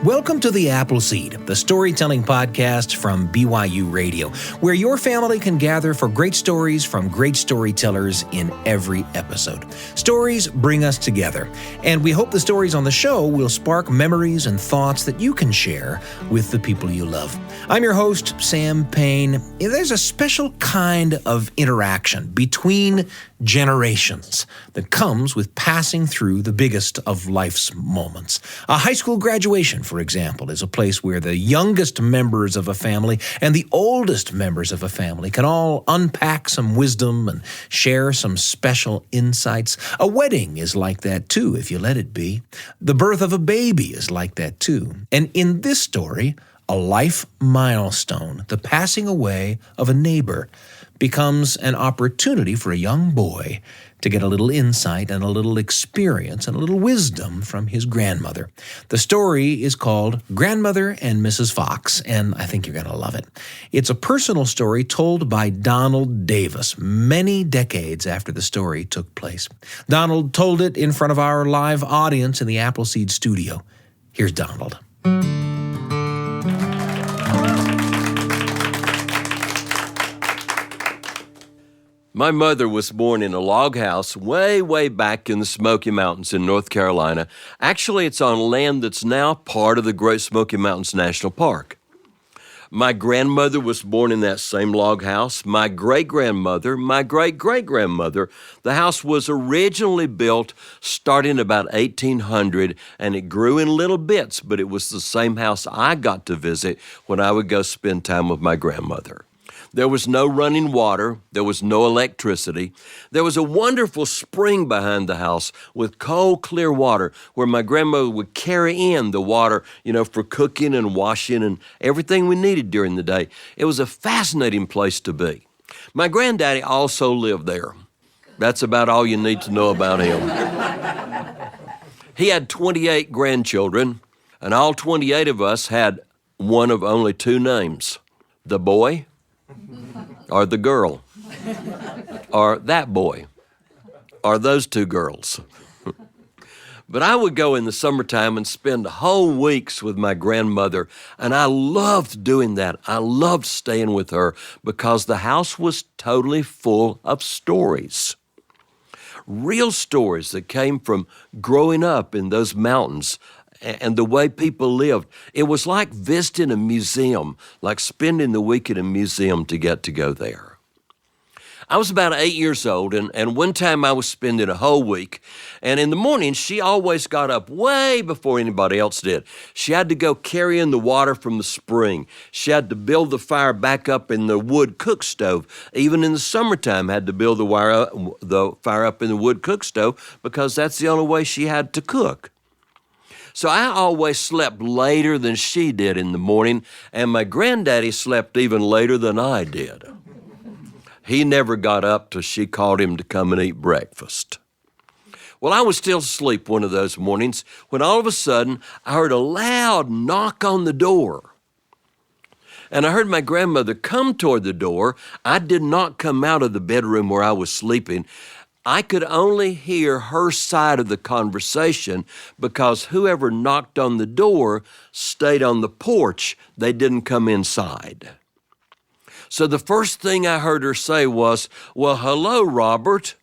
Welcome to The Appleseed, the storytelling podcast from BYU Radio, where your family can gather for great stories from great storytellers in every episode. Stories bring us together, and we hope the stories on the show will spark memories and thoughts that you can share with the people you love. I'm your host, Sam Payne. There's a special kind of interaction between generations that comes with passing through the biggest of life's moments. A high school graduation, for example, is a place where the youngest members of a family and the oldest members of a family can all unpack some wisdom and share some special insights. A wedding is like that too, if you let it be. The birth of a baby is like that too. And in this story, a life milestone, the passing away of a neighbor, becomes an opportunity for a young boy to get a little insight and a little experience and a little wisdom from his grandmother. The story is called Grandmother and Mrs. Fox, and I think you're going to love it. It's a personal story told by Donald Davis many decades after the story took place. Donald told it in front of our live audience in the Appleseed studio. Here's Donald. My mother was born in a log house way back in the Smoky Mountains in North Carolina. Actually, it's on land that's now part of the Great Smoky Mountains National Park. My grandmother was born in that same log house. My great-grandmother, my great-great-grandmother. The house was originally built starting about 1800, and it grew in little bits, but it was the same house I got to visit when I would go spend time with my grandmother. There was no running water. There was no electricity. There was a wonderful spring behind the house with cold, clear water where my grandmother would carry in the water, for cooking and washing and everything we needed during the day. It was a fascinating place to be. My granddaddy also lived there. That's about all you need to know about him. He had 28 grandchildren, and all 28 of us had one of only two names, the boy or the girl, or that boy, or those two girls. But I would go in the summertime and spend whole weeks with my grandmother, and I loved doing that. I loved staying with her because the house was totally full of stories. Real stories that came from growing up in those mountains and the way people lived. It was like visiting a museum, like spending the week at a museum to get to go there. I was about 8 years old, and one time I was spending a whole week, and in the morning, she always got up way before anybody else did. She had to go carry in the water from the spring. She had to build the fire back up in the wood cook stove. Even in the summertime, had to build the fire up in the wood cook stove because that's the only way she had to cook. So I always slept later than she did in the morning, and my granddaddy slept even later than I did. He never got up till she called him to come and eat breakfast. Well, I was still asleep one of those mornings when all of a sudden I heard a loud knock on the door. And I heard my grandmother come toward the door. I did not come out of the bedroom where I was sleeping. I could only hear her side of the conversation because whoever knocked on the door stayed on the porch. They didn't come inside. So the first thing I heard her say was, "Well, hello, Robert.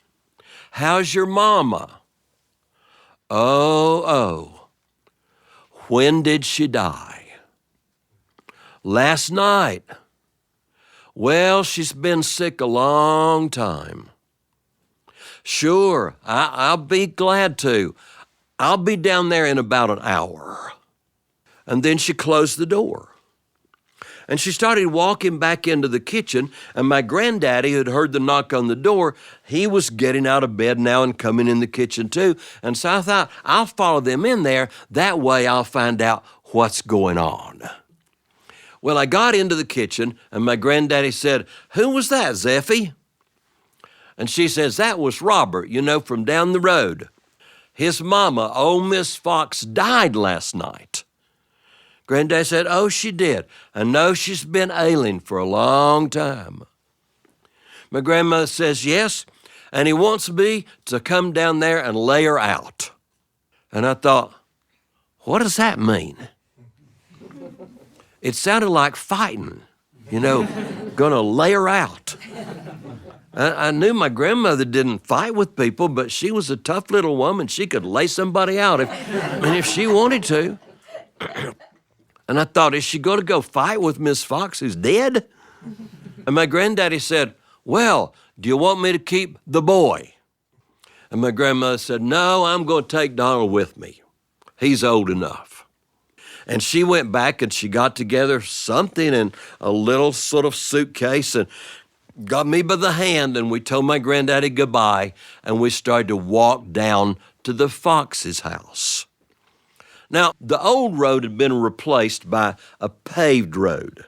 How's your mama?" Oh, when did she die? Last night. Well, she's been sick a long time. Sure, I'll be glad to. I'll be down there in about an hour. And then she closed the door. And she started walking back into the kitchen, and my granddaddy had heard the knock on the door. He was getting out of bed now and coming in the kitchen too. And so I thought, I'll follow them in there. That way I'll find out what's going on. Well, I got into the kitchen, and my granddaddy said, "Who was that, Zeffie?" And she says, "That was Robert, from down the road. His mama, old Miss Fox, died last night." Granddad said, "Oh, she did. I know she's been ailing for a long time." My grandmother says, "Yes, and he wants me to come down there and lay her out." And I thought, what does that mean? It sounded like fighting, gonna lay her out. I knew my grandmother didn't fight with people, but she was a tough little woman. She could lay somebody out if she wanted to. And I thought, is she going to go fight with Miss Fox, who's dead? And my granddaddy said, well, do you want me to keep the boy? And my grandmother said, no, I'm going to take Donald with me. He's old enough. And she went back and she got together something in a little sort of suitcase and got me by the hand, and we told my granddaddy goodbye, and we started to walk down to the Fox's house. Now, the old road had been replaced by a paved road,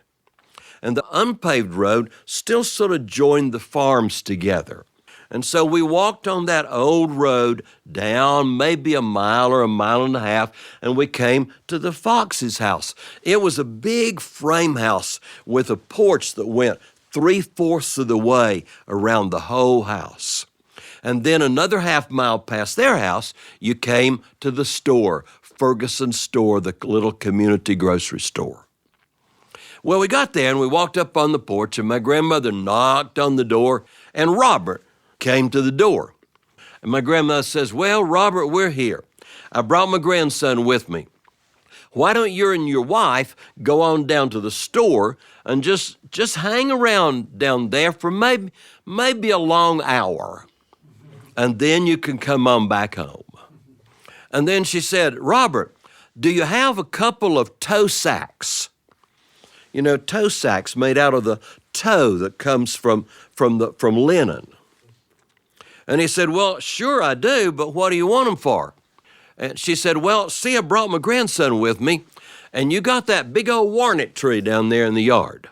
and the unpaved road still sort of joined the farms together. And so we walked on that old road down maybe a mile or a mile and a half, and we came to the Fox's house. It was a big frame house with a porch that went 3/4 of the way around the whole house. And then another half mile past their house, you came to the store, Ferguson's store, the little community grocery store. Well, we got there and we walked up on the porch, and my grandmother knocked on the door, and Robert came to the door. And my grandmother says, well, Robert, we're here. I brought my grandson with me. Why don't you and your wife go on down to the store and just hang around down there for maybe a long hour, and then you can come on back home. And then she said, Robert, do you have a couple of toe sacks? Toe sacks made out of the toe that comes from linen. And he said, well, sure I do, but what do you want them for? And she said, well, see, I brought my grandson with me, and you got that big old walnut tree down there in the yard.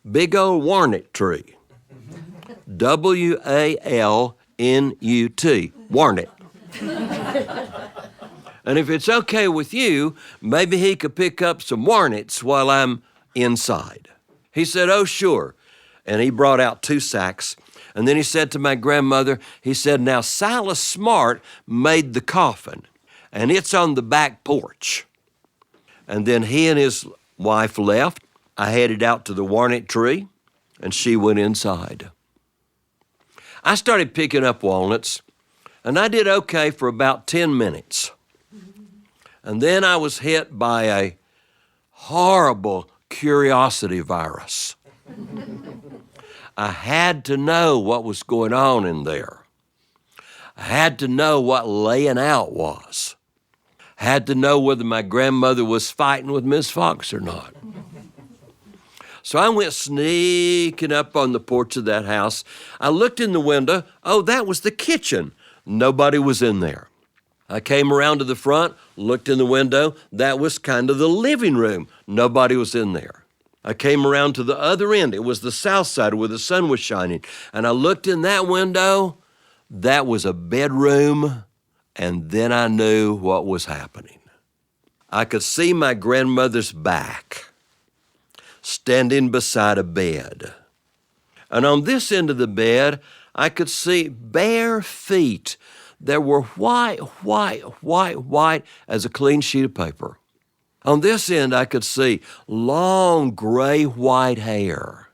Big old walnut tree. W-A-L-N-U-T. Walnut. And if it's okay with you, maybe he could pick up some walnuts while I'm inside. He said, oh, sure. And he brought out 2 sacks. And then he said to my grandmother, he said, now Silas Smart made the coffin, and it's on the back porch. And then he and his wife left. I headed out to the walnut tree, and she went inside. I started picking up walnuts, and I did okay for about 10 minutes. And then I was hit by a horrible curiosity virus. I had to know what was going on in there. I had to know what laying out was. I had to know whether my grandmother was fighting with Miss Fox or not. So I went sneaking up on the porch of that house. I looked in the window. Oh, that was the kitchen. Nobody was in there. I came around to the front, looked in the window. That was kind of the living room. Nobody was in there. I came around to the other end. It was the south side where the sun was shining. And I looked in that window. That was a bedroom. And then I knew what was happening. I could see my grandmother's back standing beside a bed. And on this end of the bed, I could see bare feet that were white as a clean sheet of paper. On this end, I could see long gray-white hair.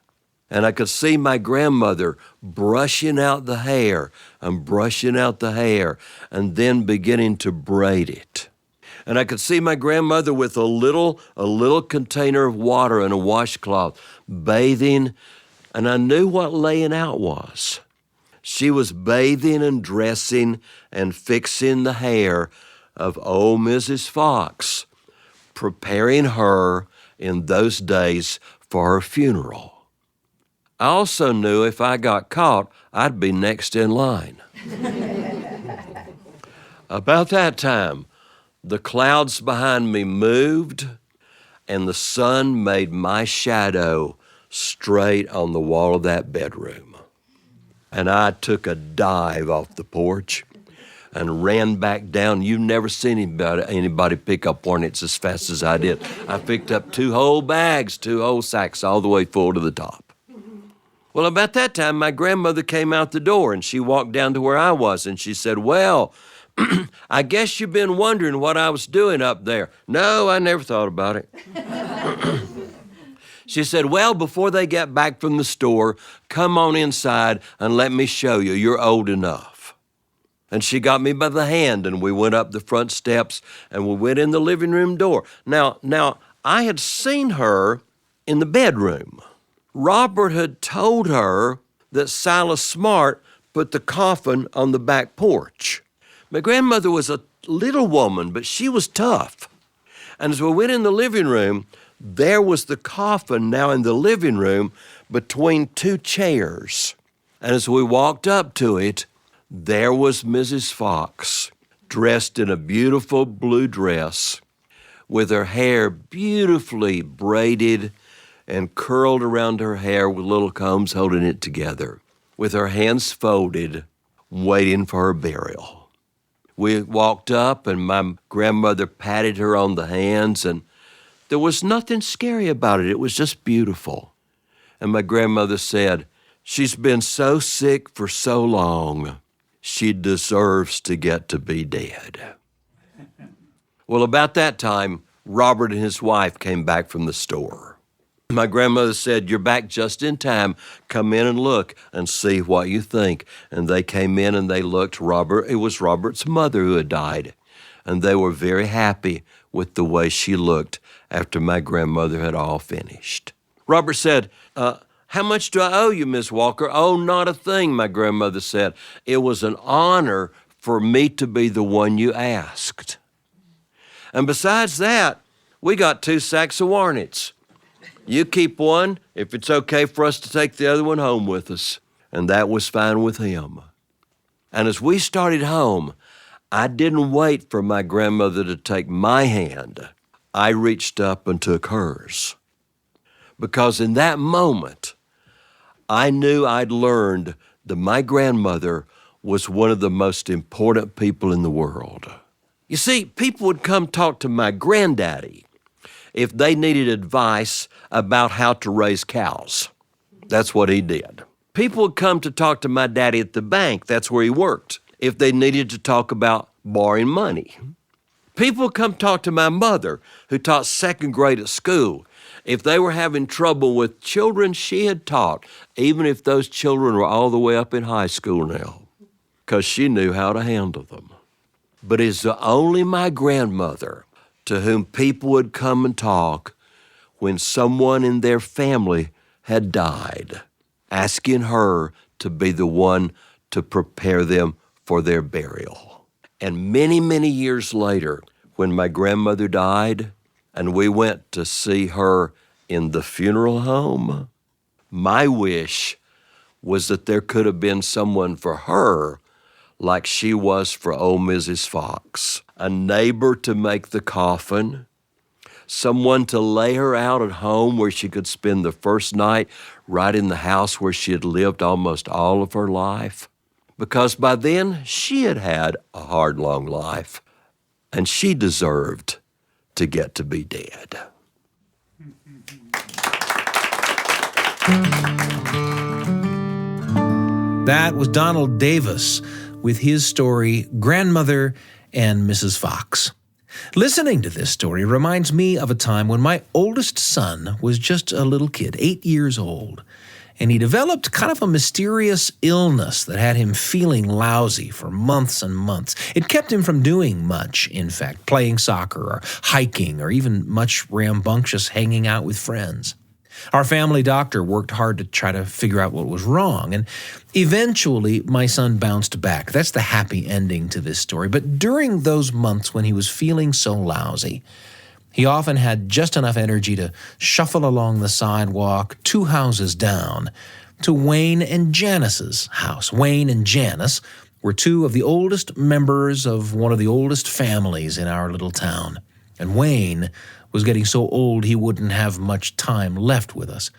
And I could see my grandmother brushing out the hair and brushing out the hair and then beginning to braid it. And I could see my grandmother with a little container of water and a washcloth bathing, and I knew what laying out was. She was bathing and dressing and fixing the hair of old Mrs. Fox, preparing her in those days for her funeral. I also knew if I got caught, I'd be next in line. About that time, the clouds behind me moved, and the sun made my shadow straight on the wall of that bedroom. And I took a dive off the porch and ran back down. You've never seen anybody pick up hornets as fast as I did. I picked up 2 whole bags, 2 whole sacks, all the way full to the top. Well, about that time, my grandmother came out the door, and she walked down to where I was, and she said, well, I guess you've been wondering what I was doing up there. No, I never thought about it. She said, well, before they get back from the store, come on inside and let me show you. You're old enough. And she got me by the hand, and we went up the front steps, and we went in the living room door. Now, I had seen her in the bedroom. Robert had told her that Silas Smart put the coffin on the back porch. My grandmother was a little woman, but she was tough. And as we went in the living room, there was the coffin now in the living room between two chairs. And as we walked up to it, there was Mrs. Fox, dressed in a beautiful blue dress, with her hair beautifully braided and curled around her hair with little combs holding it together, with her hands folded, waiting for her burial. We walked up, and my grandmother patted her on the hands, and there was nothing scary about it. It was just beautiful. And my grandmother said, she's been so sick for so long, she deserves to get to be dead. Well, about that time, Robert and his wife came back from the store. My grandmother said, you're back just in time. Come in and look and see what you think. And they came in and they looked. It was Robert's mother who had died. And they were very happy with the way she looked after my grandmother had all finished. Robert said, how much do I owe you, Miss Walker? Oh, not a thing, my grandmother said. It was an honor for me to be the one you asked. And besides that, we got 2 sacks of warnings. You keep one if it's okay for us to take the other one home with us. And that was fine with him. And as we started home, I didn't wait for my grandmother to take my hand. I reached up and took hers. Because in that moment, I knew I'd learned that my grandmother was one of the most important people in the world. You see, people would come talk to my granddaddy if they needed advice about how to raise cows. That's what he did. People would come to talk to my daddy at the bank. That's where he worked. If they needed to talk about borrowing money. People would come talk to my mother, who taught 2nd grade at school, if they were having trouble with children she had taught, even if those children were all the way up in high school now, because she knew how to handle them. But it's only my grandmother to whom people would come and talk when someone in their family had died, asking her to be the one to prepare them for their burial. And many, many years later, when my grandmother died and we went to see her in the funeral home, my wish was that there could have been someone for her like she was for old Mrs. Fox. A neighbor to make the coffin, someone to lay her out at home where she could spend the first night right in the house where she had lived almost all of her life. Because by then, she had had a hard, long life, and she deserved to get to be dead. That was Donald Davis with his story, Grandmother and Mrs. Fox. Listening to this story reminds me of a time when my oldest son was just a little kid, 8 years old, and he developed kind of a mysterious illness that had him feeling lousy for months and months. It kept him from doing much, in fact, playing soccer or hiking or even much rambunctious hanging out with friends. Our family doctor worked hard to try to figure out what was wrong, and eventually my son bounced back. That's the happy ending to this story. But during those months when he was feeling so lousy, he often had just enough energy to shuffle along the sidewalk 2 houses down to Wayne and Janice's house. Wayne and Janice were 2 of the oldest members of one of the oldest families in our little town. And Wayne was getting so old he wouldn't have much time left with us.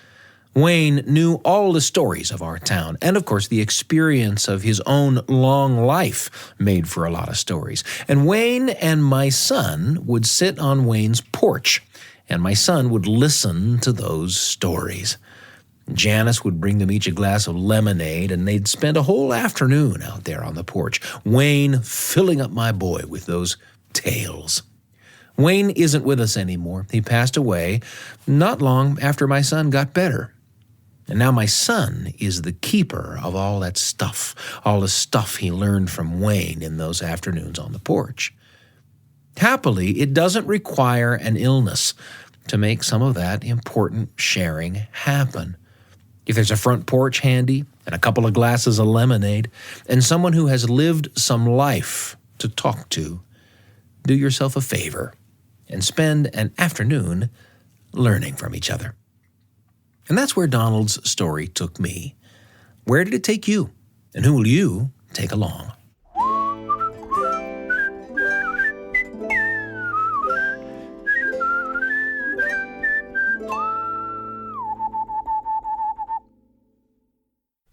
Wayne knew all the stories of our town, and of course the experience of his own long life made for a lot of stories. And Wayne and my son would sit on Wayne's porch, and my son would listen to those stories. Janice would bring them each a glass of lemonade, and they'd spend a whole afternoon out there on the porch, Wayne filling up my boy with those tales. Wayne isn't with us anymore. He passed away not long after my son got better. And now my son is the keeper of all that stuff, all the stuff he learned from Wayne in those afternoons on the porch. Happily, it doesn't require an illness to make some of that important sharing happen. If there's a front porch handy and a couple of glasses of lemonade and someone who has lived some life to talk to, do yourself a favor and spend an afternoon learning from each other. And that's where Donald's story took me. Where did it take you? And who will you take along?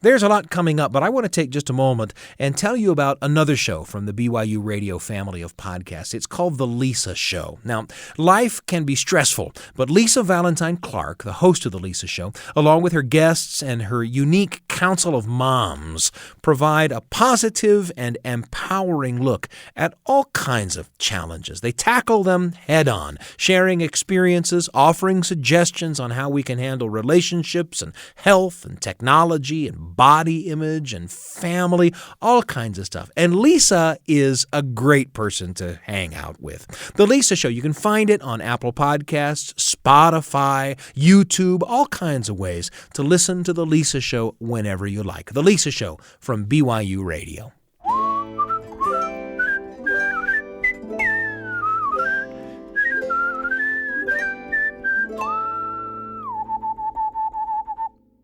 There's a lot coming up, but I want to take just a moment and tell you about another show from the BYU Radio family of podcasts. It's called The Lisa Show. Now, life can be stressful, but Lisa Valentine Clark, the host of The Lisa Show, along with her guests and her unique council of moms, provide a positive and empowering look at all kinds of challenges. They tackle them head on, sharing experiences, offering suggestions on how we can handle relationships and health and technology and body image and family, all kinds of stuff. And Lisa is a great person to hang out with. The Lisa Show, you can find it on Apple Podcasts, Spotify, YouTube, all kinds of ways to listen to The Lisa Show whenever you like. The Lisa Show from BYU Radio.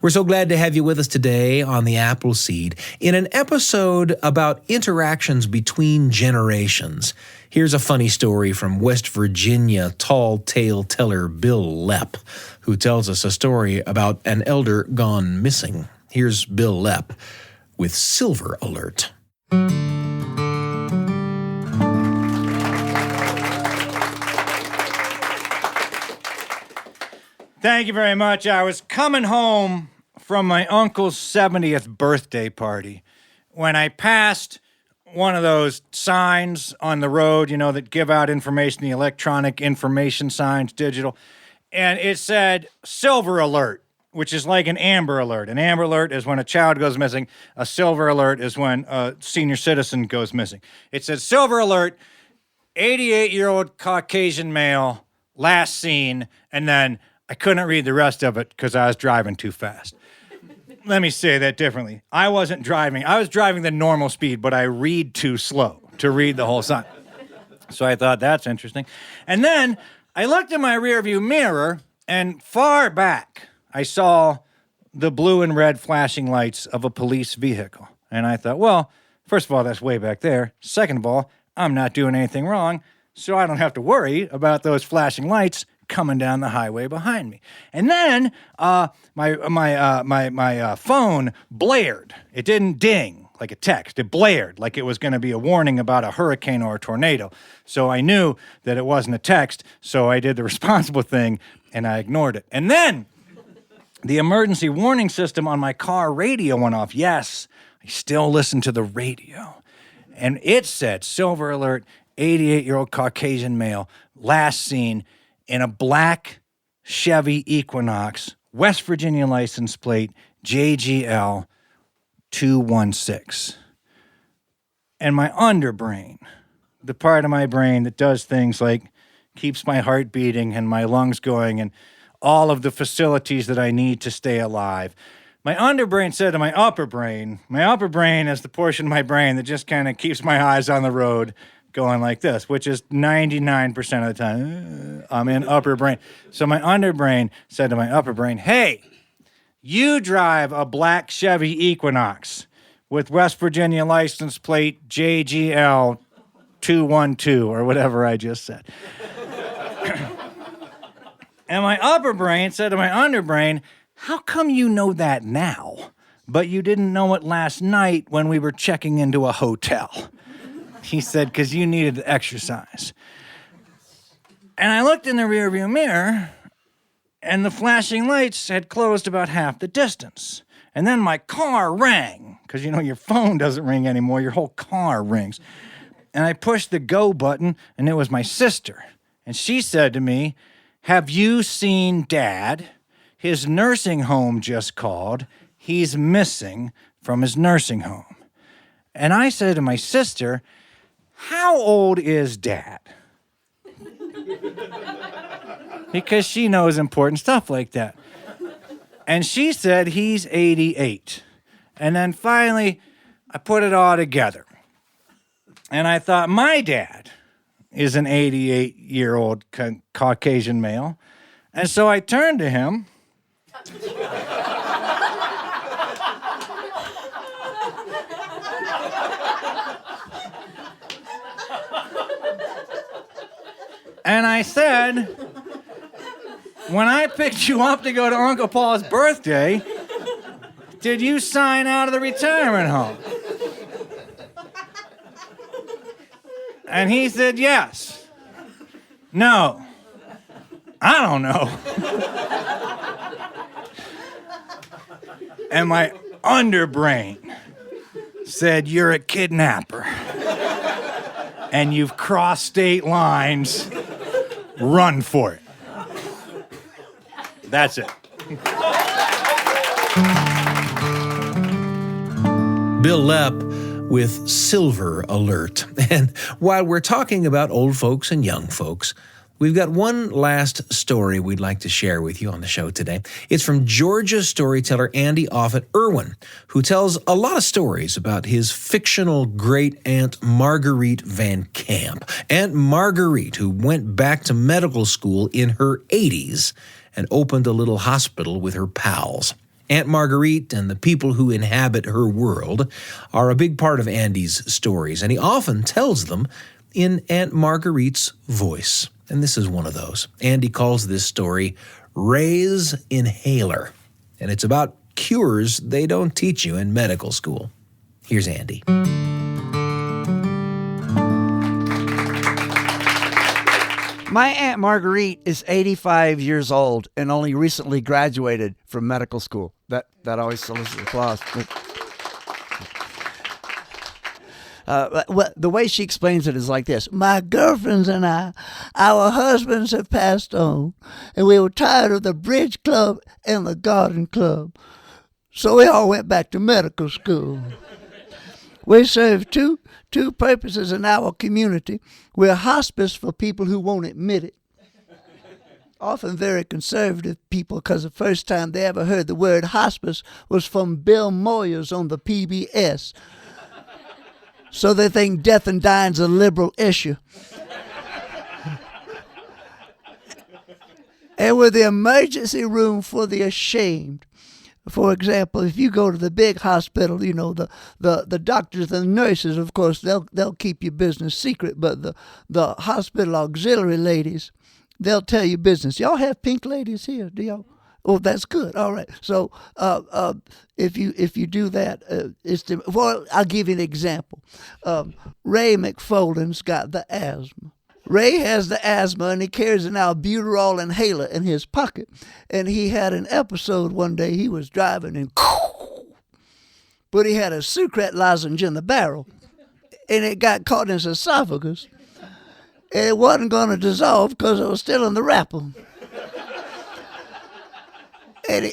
We're so glad to have you with us today on the Appleseed in an episode about interactions between generations. Here's a funny story from West Virginia tall tale teller Bil Lepp, who tells us a story about an elder gone missing. Here's Bil Lepp with Silver Alert. Thank you very much. I was coming home from my uncle's 70th birthday party when I passed one of those signs on the road, that give out information, the electronic information signs, digital, and it said Silver Alert, which is like an Amber Alert. An Amber Alert is when a child goes missing. A Silver Alert is when a senior citizen goes missing. It says Silver Alert, 88-year-old Caucasian male, last seen, and then I couldn't read the rest of it because I was driving too fast. Let me say that differently. I wasn't driving. I was driving the normal speed, but I read too slow to read the whole sign. So I thought, that's interesting. And then I looked in my rearview mirror, and far back, I saw the blue and red flashing lights of a police vehicle. And I thought, well, first of all, that's way back there. Second of all, I'm not doing anything wrong, so I don't have to worry about those flashing lights coming down the highway behind me. And then my phone blared. It didn't ding like a text. It blared like it was going to be a warning about a hurricane or a tornado. So I knew that it wasn't a text, so I did the responsible thing, and I ignored it. And then the emergency warning system on my car radio went off. Yes, I still listen to the radio. And it said, Silver Alert, 88-year-old Caucasian male, last seen in a black Chevy Equinox, West Virginia license plate, JGL 216. And my underbrain, the part of my brain that does things like keeps my heart beating and my lungs going and all of the facilities that I need to stay alive, my underbrain said to my upper brain is the portion of my brain that just kind of keeps my eyes on the road, going like this, which is 99% of the time, I'm in upper brain. So my underbrain said to my upper brain, hey, you drive a black Chevy Equinox with West Virginia license plate JGL 212 or whatever I just said. And my upper brain said to my underbrain, how come you know that now, but you didn't know it last night when we were checking into a hotel? He said, because you needed the exercise. And I looked in the rearview mirror, and the flashing lights had closed about half the distance. And then my car rang, because, your phone doesn't ring anymore. Your whole car rings. And I pushed the go button, and it was my sister. And she said to me, "Have you seen Dad? His nursing home just called. He's missing from his nursing home." And I said to my sister, "How old is Dad?" Because she knows important stuff like that. And she said he's 88. And then finally, I put it all together. And I thought, my dad is an 88-year-old Caucasian male. And so I turned to him. And I said, "When I picked you up to go to Uncle Paul's birthday, did you sign out of the retirement home?" And he said, "Yes." "No." "I don't know." And my underbrain said, "You're a kidnapper. And you've crossed state lines. Run for it." That's it. Bil Lepp with Silver Alert. And while we're talking about old folks and young folks, we've got one last story we'd like to share with you on the show today. It's from Georgia storyteller Andy Offutt Irwin, who tells a lot of stories about his fictional great Aunt Marguerite Van Camp. Aunt Marguerite, who went back to medical school in her 80s and opened a little hospital with her pals. Aunt Marguerite and the people who inhabit her world are a big part of Andy's stories, and he often tells them in Aunt Marguerite's voice. And this is one of those. Andy calls this story Ray's Inhaler, and it's about cures they don't teach you in medical school. Here's Andy. My Aunt Marguerite is 85 years old and only recently graduated from medical school. That always solicits applause. Well, the way she explains it is like this. "My girlfriends and I, our husbands have passed on, and we were tired of the bridge club and the garden club. So we all went back to medical school. We serve two purposes in our community. We're hospice for people who won't admit it. Often very conservative people, because the first time they ever heard the word hospice was from Bill Moyers on the PBS. So they think death and dying's a liberal issue. And we're the emergency room for the ashamed. For example, if you go to the big hospital, you know, the doctors and nurses, of course, they'll keep your business secret, but the hospital auxiliary ladies, they'll tell you business. Y'all have pink ladies here, do y'all? Oh, that's good. All right. So if you do that, well, I'll give you an example. Ray McFolden's got the asthma. Ray has the asthma, and he carries an albuterol inhaler in his pocket. And he had an episode one day. He was driving, and but he had a Sucret lozenge in the barrel, and it got caught in his esophagus. And it wasn't going to dissolve because it was still in the wrapper. And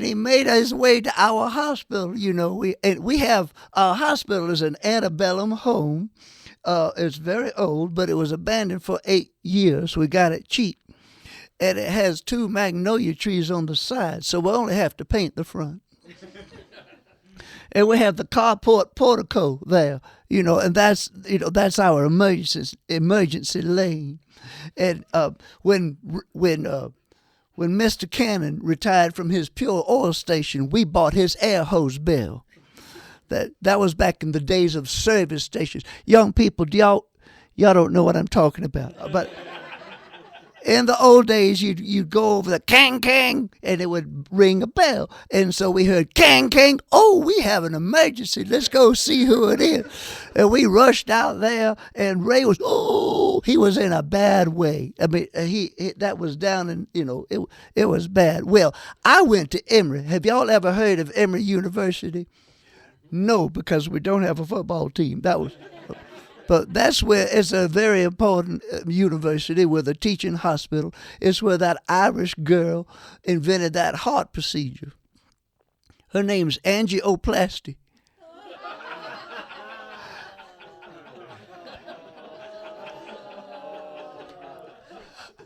he made his way to our hospital. You know, we have our hospital is an antebellum home. It's very old, but it was abandoned for 8 years. We got it cheap. And it has 2 magnolia trees on the side, so we only have to paint the front. And we have the carport portico there, you know, and that's our emergency lane. And when Mr. Cannon retired from his Pure Oil station, we bought his air hose bill. That was back in the days of service stations. Young people, y'all don't know what I'm talking about. But in the old days, you'd go over the kang kang, and it would ring a bell. And so we heard kang kang. Oh, we have an emergency. Let's go see who it is. And we rushed out there, and Ray he was in a bad way. I mean, that was down, and it was bad. Well, I went to Emory. Have y'all ever heard of Emory University? No, because we don't have a football team. But But that's where it's a very important university with a teaching hospital. It's where that Irish girl invented that heart procedure. Her name's angioplasty.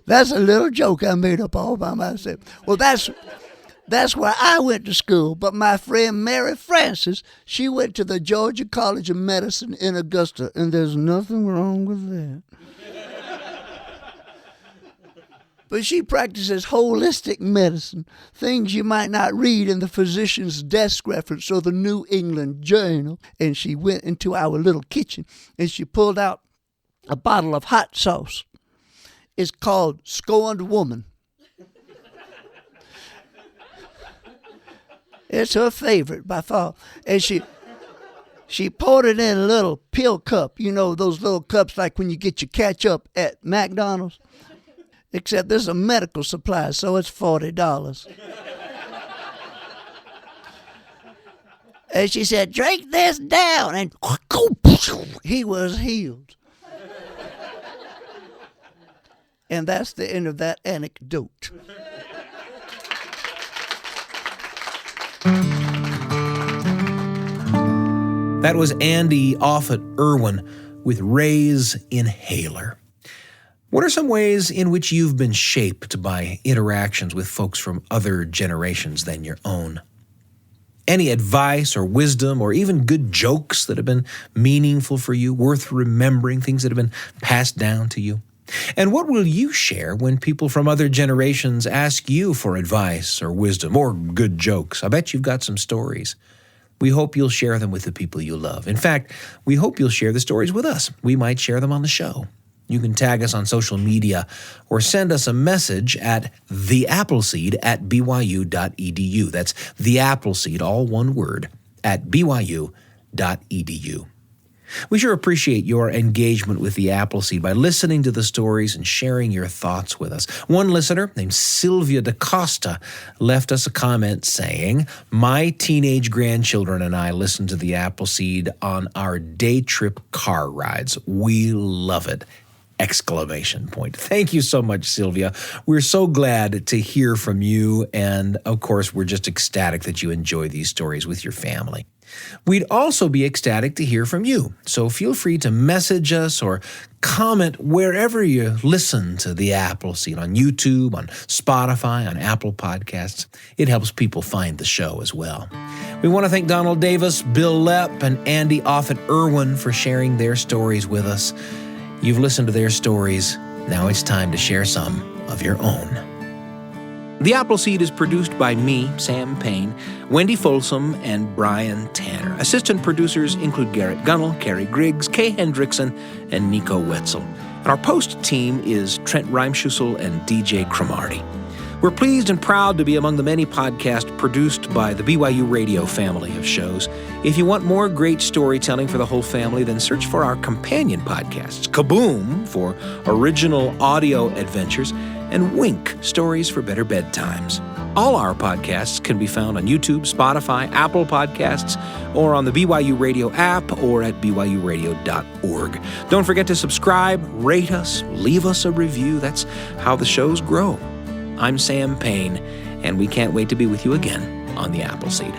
That's a little joke I made up all by myself. Well, that's where I went to school. But my friend Mary Frances, she went to the Georgia College of Medicine in Augusta, and there's nothing wrong with that. But she practices holistic medicine, things you might not read in the physician's desk reference or the New England Journal. And she went into our little kitchen, and she pulled out a bottle of hot sauce. It's called Scorned Woman. It's her favorite by far. And she poured it in a little pill cup. You know, those little cups like when you get your ketchup at McDonald's. Except this is a medical supply, so it's $40. And she said, drink this down. And he was healed. And that's the end of that anecdote. That was Andy Offutt Irwin with Ray's Inhaler. What are some ways in which you've been shaped by interactions with folks from other generations than your own? Any advice or wisdom or even good jokes that have been meaningful for you, worth remembering, things that have been passed down to you? And what will you share when people from other generations ask you for advice or wisdom or good jokes? I bet you've got some stories. We hope you'll share them with the people you love. In fact, we hope you'll share the stories with us. We might share them on the show. You can tag us on social media or send us a message at theappleseed@byu.edu. That's the Appleseed, all one word, at byu.edu. We sure appreciate your engagement with the Appleseed by listening to the stories and sharing your thoughts with us. One listener named Sylvia DaCosta left us a comment saying, "My teenage grandchildren and I listen to the Appleseed on our day trip car rides. We love it!" Exclamation point. Thank you so much, Sylvia. We're so glad to hear from you. And of course, we're just ecstatic that you enjoy these stories with your family. We'd also be ecstatic to hear from you. So feel free to message us or comment wherever you listen to the Appleseed, on YouTube, on Spotify, on Apple Podcasts. It helps people find the show as well. We want to thank Donald Davis, Bil Lepp, and Andy Offutt Irwin for sharing their stories with us. You've listened to their stories. Now it's time to share some of your own. The Appleseed is produced by me, Sam Payne, Wendy Folsom, and Brian Tanner. Assistant producers include Garrett Gunnell, Carrie Griggs, Kay Hendrickson, and Nico Wetzel. And our post team is Trent Reimschussel and DJ Cromartie. We're pleased and proud to be among the many podcasts produced by the BYUradio family of shows. If you want more great storytelling for the whole family, then search for our companion podcasts, Kaboom for original audio adventures, and Wink, stories for better bedtimes. All our podcasts can be found on YouTube, Spotify, Apple Podcasts, or on the BYU Radio app or at byuradio.org. Don't forget to subscribe, rate us, leave us a review. That's how the shows grow. I'm Sam Payne, and we can't wait to be with you again on the Appleseed.